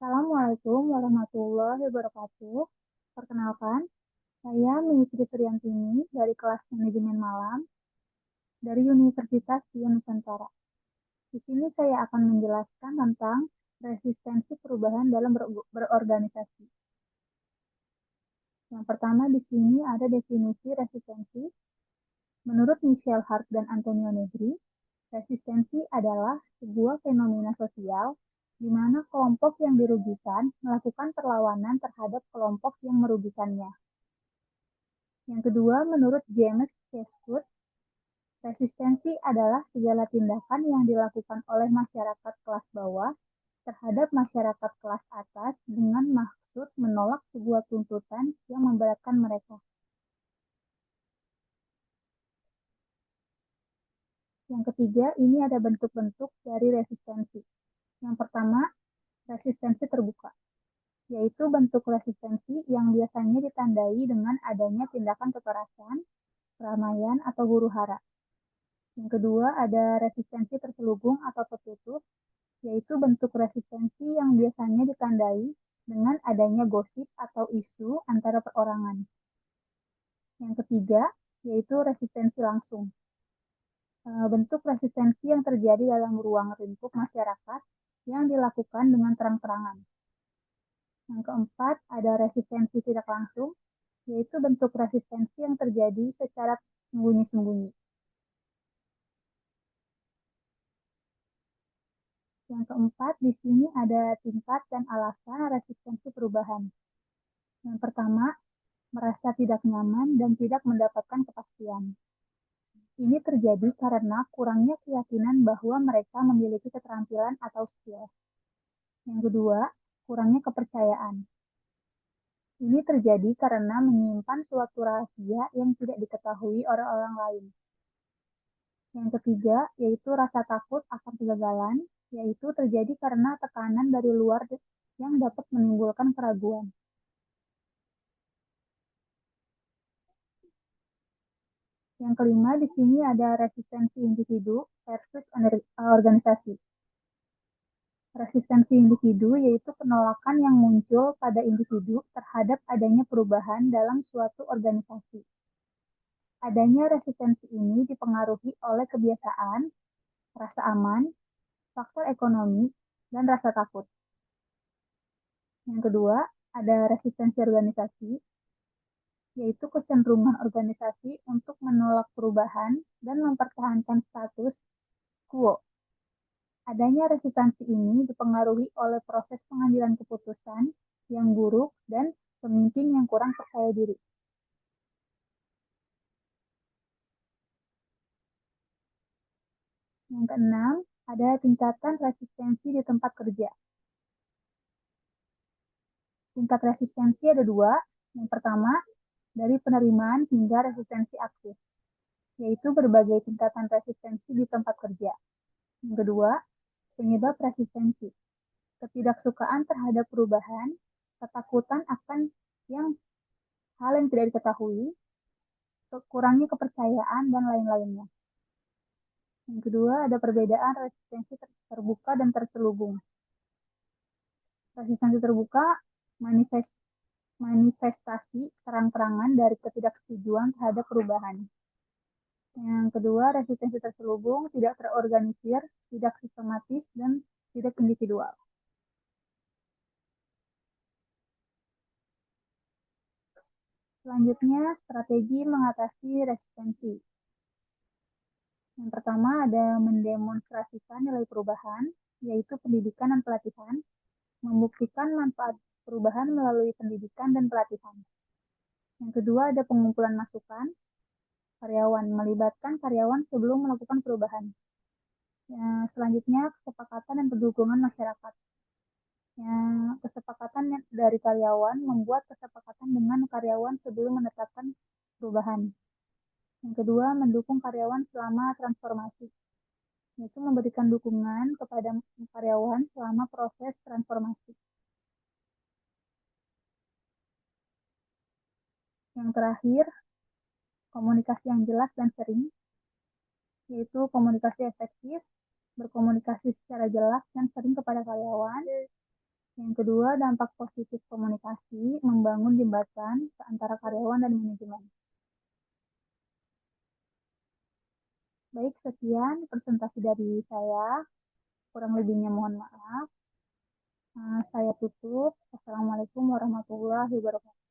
Assalamualaikum warahmatullahi wabarakatuh. Perkenalkan, saya Mimi Suryantini dari kelas Manajemen Malam dari Universitas Sion Nusantara. Di sini saya akan menjelaskan tentang resistensi perubahan dalam berorganisasi. Yang pertama di sini ada definisi resistensi. Menurut Michel Hart dan Antonio Negri, resistensi adalah sebuah fenomena sosial di mana kelompok yang dirugikan melakukan perlawanan terhadap kelompok yang merugikannya. Yang kedua, menurut James Cheswood, resistensi adalah segala tindakan yang dilakukan oleh masyarakat kelas bawah terhadap masyarakat kelas atas dengan maksud menolak sebuah tuntutan yang memberatkan mereka. Yang ketiga, ini ada bentuk-bentuk dari resistensi. Yang pertama, resistensi terbuka, yaitu bentuk resistensi yang biasanya ditandai dengan adanya tindakan kekerasan, keramaian, atau huru-hara. Yang kedua, ada resistensi terselubung atau tertutup, yaitu bentuk resistensi yang biasanya ditandai dengan adanya gosip atau isu antara perorangan. Yang ketiga, yaitu resistensi langsung. Bentuk resistensi yang terjadi dalam ruang lingkup masyarakat yang dilakukan dengan terang-terangan. Yang keempat, ada resistensi tidak langsung, yaitu bentuk resistensi yang terjadi secara sembunyi-sembunyi. Yang keempat, di sini ada tingkat dan alasan resistensi perubahan. Yang pertama, merasa tidak nyaman dan tidak mendapatkan kepastian. Ini terjadi karena kurangnya keyakinan bahwa mereka memiliki keterampilan atau skill. Yang kedua, kurangnya kepercayaan. Ini terjadi karena menyimpan suatu rahasia yang tidak diketahui oleh orang lain. Yang ketiga, yaitu rasa takut akan kegagalan, yaitu terjadi karena tekanan dari luar yang dapat menimbulkan keraguan. Yang kelima, di sini ada resistensi individu versus organisasi. Resistensi individu yaitu penolakan yang muncul pada individu terhadap adanya perubahan dalam suatu organisasi. Adanya resistensi ini dipengaruhi oleh kebiasaan, rasa aman, faktor ekonomi, dan rasa takut. Yang kedua, ada resistensi organisasi, yaitu kecenderungan organisasi untuk menolak perubahan dan mempertahankan status quo. Adanya resistensi ini dipengaruhi oleh proses pengambilan keputusan yang buruk dan pemimpin yang kurang percaya diri. Yang keenam, ada tingkatan resistensi di tempat kerja. Tingkat resistensi ada dua. Yang pertama, dari penerimaan hingga resistensi aktif, yaitu berbagai tingkatan resistensi di tempat kerja. Yang kedua, penyebab resistensi, ketidaksukaan terhadap perubahan, ketakutan akan hal yang tidak diketahui, kurangnya kepercayaan, dan lain-lainnya. Yang kedua, ada perbedaan resistensi terbuka dan terselubung. Resistensi terbuka manifestasi terang-terangan dari ketidaksetujuan terhadap perubahan. Yang kedua, resistensi terselubung, tidak terorganisir, tidak sistematis, dan tidak individual. Selanjutnya, strategi mengatasi resistensi. Yang pertama ada mendemonstrasikan nilai perubahan, yaitu pendidikan dan pelatihan, membuktikan manfaat perubahan melalui pendidikan dan pelatihan. Yang kedua ada pengumpulan masukan, karyawan, melibatkan karyawan sebelum melakukan perubahan. Selanjutnya, kesepakatan dan pendukungan masyarakat. Kesepakatan dari karyawan membuat kesepakatan dengan karyawan sebelum menetapkan perubahan. Yang kedua, mendukung karyawan selama transformasi, yaitu memberikan dukungan kepada karyawan selama proses transformasi. Yang terakhir, komunikasi yang jelas dan sering, yaitu komunikasi efektif, berkomunikasi secara jelas dan sering kepada karyawan, Yang kedua, dampak positif komunikasi, membangun jembatan antara karyawan dan manajemen. Baik, sekian presentasi dari saya. Kurang lebihnya mohon maaf. Saya tutup. Assalamualaikum warahmatullahi wabarakatuh.